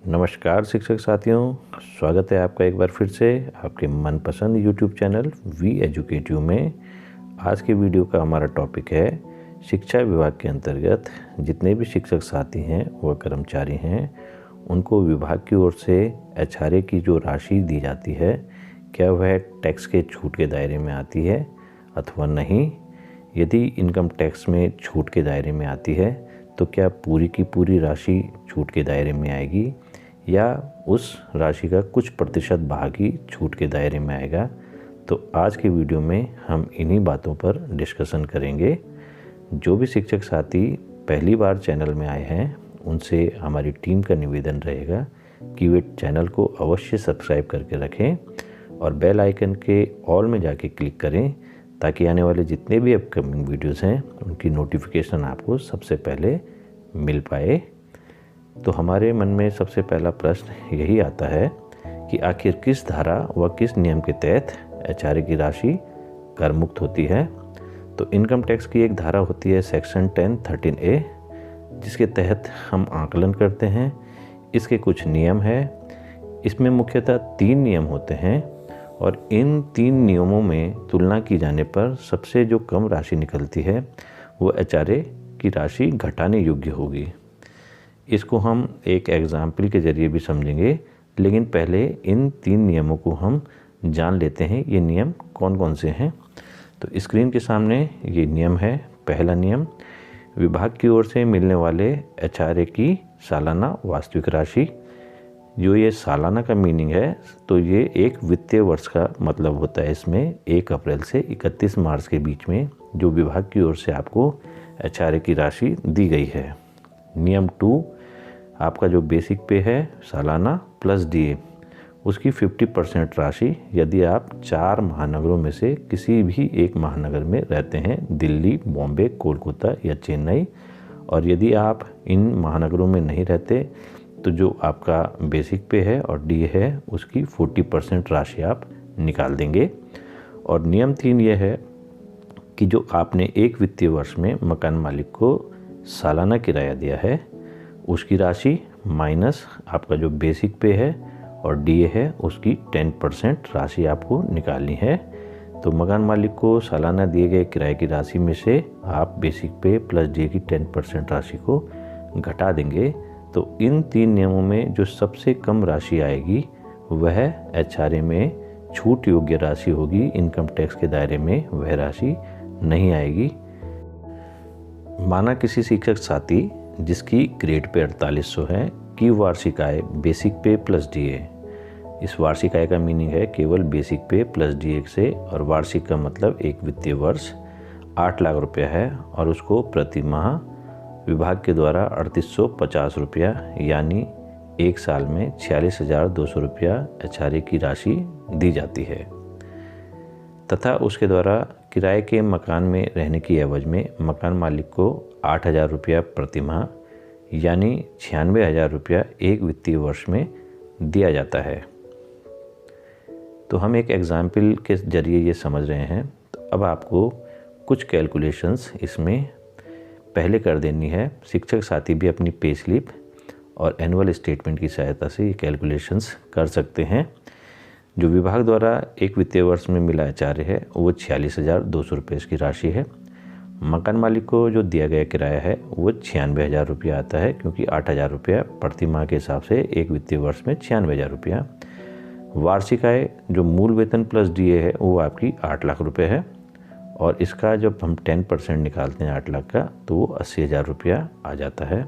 नमस्कार शिक्षक साथियों, स्वागत है आपका एक बार फिर से आपके मनपसंद YouTube चैनल वी एजुकेटिव में। आज के वीडियो का हमारा टॉपिक है शिक्षा विभाग के अंतर्गत जितने भी शिक्षक साथी हैं व कर्मचारी हैं उनको विभाग की ओर से एचआरए की जो राशि दी जाती है क्या वह टैक्स के छूट के दायरे में आती है अथवा नहीं। यदि इनकम टैक्स में छूट के दायरे में आती है तो क्या पूरी की पूरी राशि छूट के दायरे में आएगी या उस राशि का कुछ प्रतिशत भाग ही छूट के दायरे में आएगा। तो आज के वीडियो में हम इन्हीं बातों पर डिस्कशन करेंगे। जो भी शिक्षक साथी पहली बार चैनल में आए हैं उनसे हमारी टीम का निवेदन रहेगा कि वे चैनल को अवश्य सब्सक्राइब करके रखें और बेल आइकन के ऑल में जाके क्लिक करें ताकि आने वाले जितने भी अपकमिंग वीडियोस हैं उनकी नोटिफिकेशन आपको सबसे पहले मिल पाए। तो हमारे मन में सबसे पहला प्रश्न यही आता है कि आखिर किस धारा व किस नियम के तहत एचआरए की राशि कर मुक्त होती है। तो इनकम टैक्स की एक धारा होती है सेक्शन 10(13)A जिसके तहत हम आकलन करते हैं। इसके कुछ नियम हैं। इसमें मुख्यतः 3 नियम होते हैं और इन 3 नियमों में तुलना की जाने पर सबसे जो कम राशि निकलती है वो एचआरए की राशि घटाने योग्य होगी। इसको हम एक एग्जाम्पल के ज़रिए भी समझेंगे, लेकिन पहले इन 3 नियमों को हम जान लेते हैं ये नियम कौन कौन से हैं। तो स्क्रीन के सामने ये नियम है। पहला नियम, विभाग की ओर से मिलने वाले एचआरए की सालाना वास्तविक राशि। जो ये सालाना का मीनिंग है तो ये एक वित्तीय वर्ष का मतलब होता है। इसमें 1 अप्रैल से 31 मार्च के बीच में जो विभाग की ओर से आपको एचआरए की राशि दी गई है। नियम 2, आपका जो बेसिक पे है सालाना प्लस डीए उसकी 50% राशि यदि आप 4 महानगरों में से किसी भी एक महानगर में रहते हैं, दिल्ली, बॉम्बे, कोलकाता या चेन्नई, और यदि आप इन महानगरों में नहीं रहते तो जो आपका बेसिक पे है और डीए है उसकी 40% राशि आप निकाल देंगे। और नियम 3 ये है कि जो आपने एक वित्तीय वर्ष में मकान मालिक को सालाना किराया दिया है उसकी राशि माइनस आपका जो बेसिक पे है और डीए है उसकी 10% राशि आपको निकालनी है। तो मकान मालिक को सालाना दिए गए किराए की राशि में से आप बेसिक पे प्लस डीए की 10% राशि को घटा देंगे। तो इन 3 नियमों में जो सबसे कम राशि आएगी वह एचआरए में छूट योग्य राशि होगी। इनकम टैक्स के दायरे में वह राशि नहीं आएगी। माना किसी शिक्षक साथी जिसकी ग्रेड पे 4800 है की वार्षिक आय बेसिक पे प्लस डीए। इस वार्षिक आय का मीनिंग है केवल बेसिक पे प्लस डीए से, और वार्षिक का मतलब एक वित्तीय वर्ष 8 लाख रुपया है और उसको प्रति माह विभाग के द्वारा 3850 रुपया यानी एक साल में 46,200 रुपया एचआरए की राशि दी जाती है तथा उसके द्वारा किराए के मकान में रहने की एवज में मकान मालिक को 8,000 रुपया प्रति माह यानी 96,000 रुपया एक वित्तीय वर्ष में दिया जाता है। तो हम एक एग्जाम्पल के ज़रिए ये समझ रहे हैं। तो अब आपको कुछ कैलकुलेशंस इसमें पहले कर देनी है। शिक्षक साथी भी अपनी पे स्लिप और एनुअल स्टेटमेंट की सहायता से ये कैलकुलेशंस कर सकते हैं। जो विभाग द्वारा एक वित्तीय वर्ष में मिला एचआरए है वो 46,200 रुपये इसकी राशि है। मकान मालिक को जो दिया गया किराया है वो 96,000 रुपया आता है, क्योंकि 8,000 रुपया प्रति माह के हिसाब से एक वित्तीय वर्ष में 96,000 रुपया। वार्षिक आय जो मूल वेतन प्लस डीए है वो आपकी 8 लाख रुपये है, और इसका जब हम 10% निकालते हैं 8 लाख का तो वो 80,000 रुपया आ जाता है।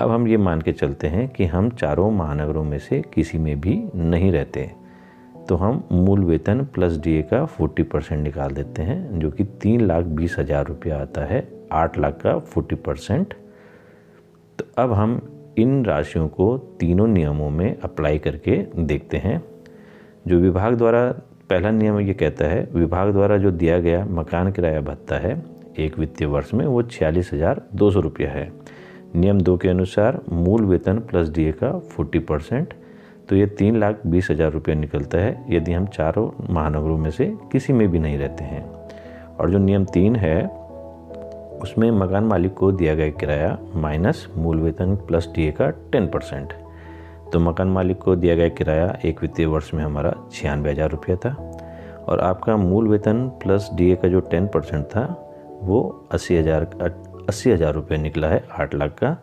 अब हम ये मान के चलते हैं कि हम चारों महानगरों में से किसी में भी नहीं रहते, तो हम मूल वेतन प्लस डीए का 40% निकाल देते हैं जो कि 3,20,000 रुपया आता है। 8 लाख का 40%। तो अब हम इन राशियों को तीनों नियमों में अप्लाई करके देखते हैं। जो विभाग द्वारा पहला नियम ये कहता है विभाग द्वारा जो दिया गया मकान किराया भत्ता है एक वित्तीय वर्ष में वो 46,200 रुपया है। नियम 2 के अनुसार मूल वेतन प्लस डीए का 40%, तो ये 3,20,000 रुपया निकलता है यदि हम चारों महानगरों में से किसी में भी नहीं रहते हैं। और जो नियम 3 है उसमें मकान मालिक को दिया गया किराया माइनस मूल वेतन प्लस डीए का 10%। तो मकान मालिक को दिया गया किराया एक वित्तीय वर्ष में हमारा 96,000 रुपया था और आपका मूल वेतन प्लस डीए का जो 10% था वो 80,000 रुपये निकला है 8 लाख का।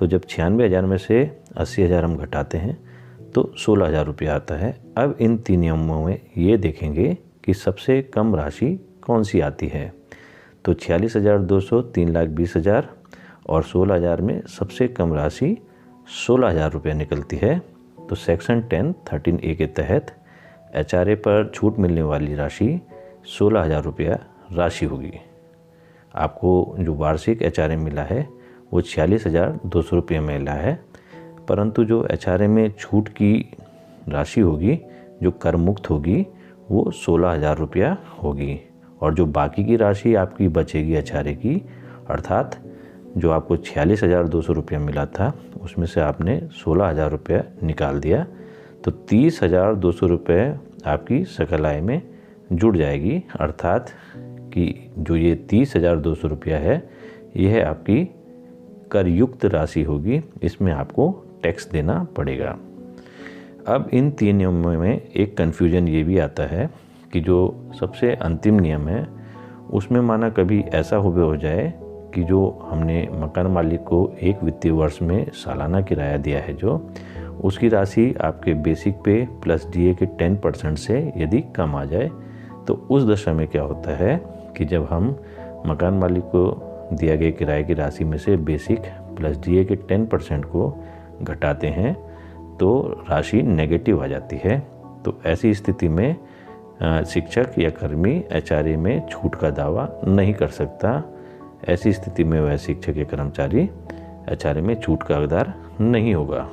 तो जब 96,000 में से 80,000 हम घटाते हैं तो 16,000 रुपया आता है। अब इन 3 नियमों में ये देखेंगे कि सबसे कम राशि कौन सी आती है। तो 46,200, 3,20,000 और 16,000 में सबसे कम राशि 16,000 रुपये निकलती है। तो सेक्शन 10 13A के तहत HRA पर छूट मिलने वाली राशि 16,000 रुपया राशि होगी। आपको जो वार्षिक HRA मिला है वो 46,200 रुपये मिला है, परंतु जो HRA में छूट की राशि होगी जो कर मुक्त होगी वो 16,000 रुपया होगी। और जो बाकी की राशि आपकी बचेगी HRA की, अर्थात जो आपको 46,200 रुपया मिला था उसमें से आपने 16,000 रुपया निकाल दिया तो 30,200 रुपये आपकी सकल आय में जुड़ जाएगी। अर्थात कि जो ये 30,200 रुपया है यह आपकी करयुक्त राशि होगी, इसमें आपको टैक्स देना पड़ेगा। अब इन 3 नियमों में एक कन्फ्यूजन ये भी आता है कि जो सबसे अंतिम नियम है उसमें माना कभी ऐसा हो जाए कि जो हमने मकान मालिक को एक वित्तीय वर्ष में सालाना किराया दिया है जो उसकी राशि आपके बेसिक पे प्लस डीए के 10% से यदि कम आ जाए तो उस दशा में क्या होता है कि जब हम मकान मालिक को दिया गया किराए की राशि में से बेसिक प्लस डीए के 10% को घटाते हैं तो राशि नेगेटिव आ जाती है। तो ऐसी स्थिति में शिक्षक या कर्मी HRA में छूट का दावा नहीं कर सकता। ऐसी स्थिति में वह शिक्षक या कर्मचारी HRA में छूट का हकदार नहीं होगा।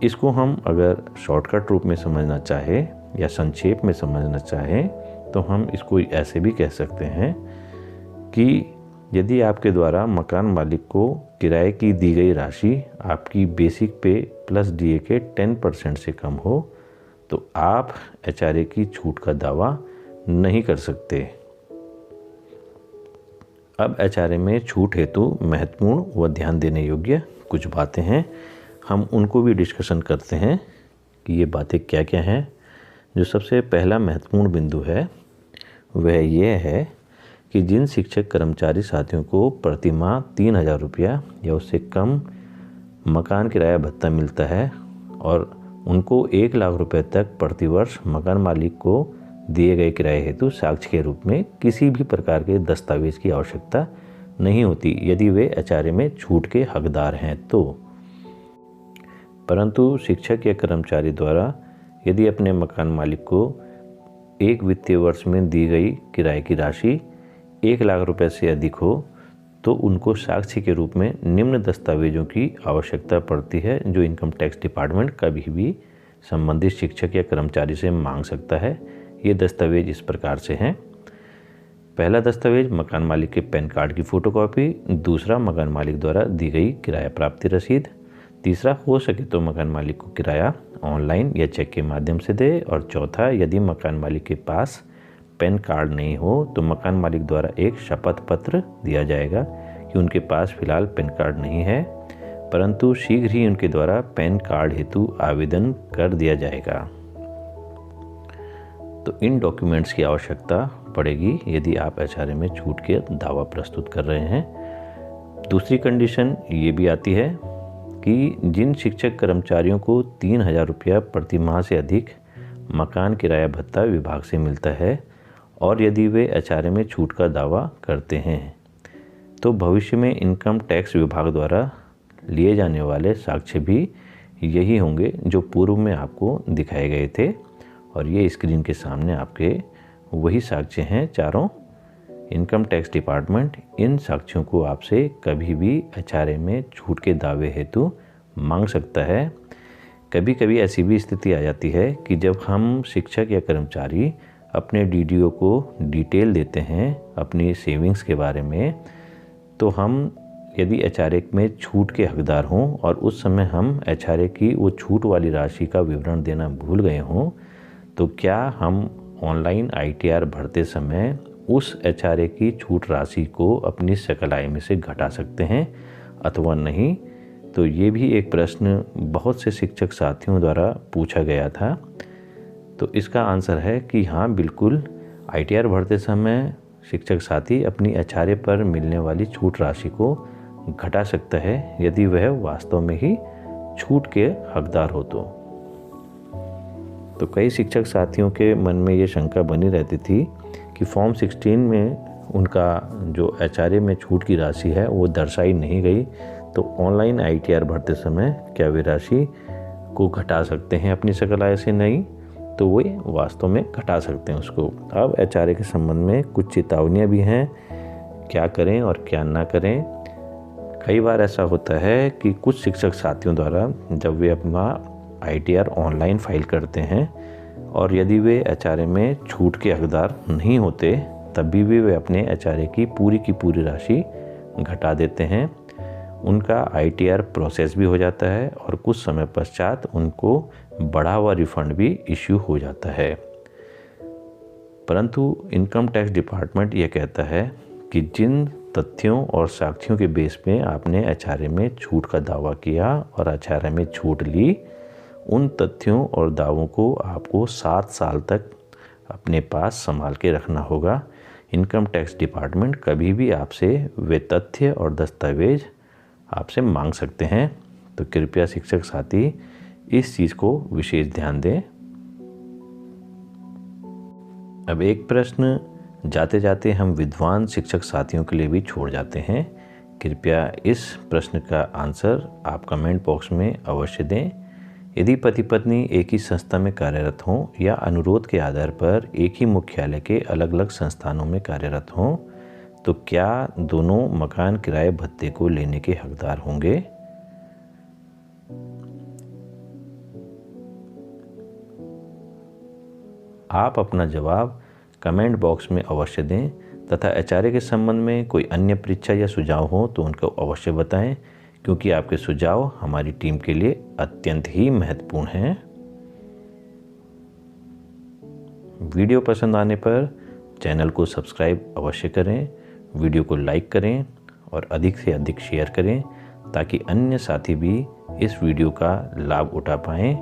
इसको हम अगर शॉर्टकट रूप में समझना चाहे या संक्षेप में समझना चाहें तो हम इसको ऐसे भी कह सकते हैं कि यदि आपके द्वारा मकान मालिक को किराए की दी गई राशि आपकी बेसिक पे प्लस डीए के 10% से कम हो तो आप HRA की छूट का दावा नहीं कर सकते। अब HRA में छूट हेतु महत्वपूर्ण व ध्यान देने योग्य कुछ बातें हैं, हम उनको भी डिस्कशन करते हैं कि ये बातें क्या क्या हैं। जो सबसे पहला महत्वपूर्ण बिंदु है वह यह है कि जिन शिक्षक कर्मचारी साथियों को प्रति माह 3,000 रुपया या उससे कम मकान किराया भत्ता मिलता है और उनको 1 लाख रुपए तक प्रतिवर्ष मकान मालिक को दिए गए किराए हेतु साक्ष्य के रूप में किसी भी प्रकार के दस्तावेज की आवश्यकता नहीं होती यदि वे HRA में छूट के हकदार हैं तो। परंतु शिक्षक या कर्मचारी द्वारा यदि अपने मकान मालिक को एक वित्तीय वर्ष में दी गई किराए की राशि 1 लाख रुपए से अधिक हो तो उनको साक्ष्य के रूप में निम्न दस्तावेजों की आवश्यकता पड़ती है जो इनकम टैक्स डिपार्टमेंट कभी भी संबंधित शिक्षक या कर्मचारी से मांग सकता है। ये दस्तावेज इस प्रकार से हैं। पहला दस्तावेज मकान मालिक के पैन कार्ड की फ़ोटोकॉपी, दूसरा मकान मालिक द्वारा दी गई किराया प्राप्ति रसीद, तीसरा हो सके तो मकान मालिक को किराया ऑनलाइन या चेक के माध्यम से दे और चौथा यदि मकान मालिक के पास पैन कार्ड नहीं हो तो मकान मालिक द्वारा एक शपथ पत्र दिया जाएगा कि उनके पास फिलहाल पैन कार्ड नहीं है परंतु शीघ्र ही उनके द्वारा पैन कार्ड हेतु आवेदन कर दिया जाएगा। तो इन डॉक्यूमेंट्स की आवश्यकता पड़ेगी यदि आप HRA में छूट के दावा प्रस्तुत कर रहे हैं। दूसरी कंडीशन ये भी आती है कि जिन शिक्षक कर्मचारियों को 3,000 रुपया प्रति माह से अधिक मकान किराया भत्ता विभाग से मिलता है और यदि वे HRA में छूट का दावा करते हैं तो भविष्य में इनकम टैक्स विभाग द्वारा लिए जाने वाले साक्ष्य भी यही होंगे जो पूर्व में आपको दिखाए गए थे और ये स्क्रीन के सामने आपके वही साक्ष्य हैं चारों। इनकम टैक्स डिपार्टमेंट इन साक्ष्यों को आपसे कभी भी HRA में छूट के दावे हेतु मांग सकता है। कभी कभी ऐसी भी स्थिति आ जाती है कि जब हम शिक्षक या कर्मचारी अपने DDO को डिटेल देते हैं अपनी सेविंग्स के बारे में तो हम यदि HRA में छूट के हकदार हों और उस समय हम HRA की वो छूट वाली राशि का विवरण देना भूल गए हों तो क्या हम ऑनलाइन ITR भरते समय उस HRA की छूट राशि को अपनी सकल आय में से घटा सकते हैं अथवा नहीं। तो ये भी एक प्रश्न बहुत से शिक्षक साथियों द्वारा पूछा गया था। तो इसका आंसर है कि हाँ, बिल्कुल ITR भरते समय शिक्षक साथी अपनी एचआरए पर मिलने वाली छूट राशि को घटा सकता है यदि वह वास्तव में ही छूट के हकदार हो तो कई शिक्षक साथियों के मन में ये शंका बनी रहती थी कि फॉर्म 16 में उनका जो एचआरए में छूट की राशि है वो दर्शाई नहीं गई, तो ऑनलाइन ITR भरते समय क्या वे राशि को घटा सकते हैं अपनी सकल आय से? नहीं, तो वे वास्तव में घटा सकते हैं उसको। अब एचआरए के संबंध में कुछ चेतावनियाँ भी हैं, क्या करें और क्या ना करें। कई बार ऐसा होता है कि कुछ शिक्षक साथियों द्वारा जब वे अपना ITR ऑनलाइन फाइल करते हैं और यदि वे एचआरए में छूट के हकदार नहीं होते तब भी वे अपने एचआरए की पूरी राशि घटा देते हैं। उनका ITR प्रोसेस भी हो जाता है और कुछ समय पश्चात उनको बढ़ा हुआ रिफंड भी इश्यू हो जाता है। परंतु इनकम टैक्स डिपार्टमेंट ये कहता है कि जिन तथ्यों और साक्ष्यों के बेस पे आपने एचआरए में छूट का दावा किया और एचआरए में छूट ली, उन तथ्यों और दावों को आपको 7 साल तक अपने पास संभाल के रखना होगा। इनकम टैक्स डिपार्टमेंट कभी भी आपसे वे तथ्य और दस्तावेज आपसे मांग सकते हैं, तो कृपया शिक्षक साथी इस चीज़ को विशेष ध्यान दें। अब एक प्रश्न जाते जाते हम विद्वान शिक्षक साथियों के लिए भी छोड़ जाते हैं। कृपया इस प्रश्न का आंसर आप कमेंट बॉक्स में अवश्य दें। यदि पति पत्नी एक ही संस्था में कार्यरत हों या अनुरोध के आधार पर एक ही मुख्यालय के अलग अलग संस्थानों में कार्यरत हों, तो क्या दोनों मकान किराए भत्ते को लेने के हकदार होंगे? आप अपना जवाब कमेंट बॉक्स में अवश्य दें तथा एचआरए के संबंध में कोई अन्य परीक्षा या सुझाव हो तो उनको अवश्य बताएं, क्योंकि आपके सुझाव हमारी टीम के लिए अत्यंत ही महत्वपूर्ण हैं। वीडियो पसंद आने पर चैनल को सब्सक्राइब अवश्य करें, वीडियो को लाइक करें और अधिक से अधिक शेयर करें ताकि अन्य साथी भी इस वीडियो का लाभ उठा पाएं।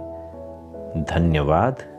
धन्यवाद।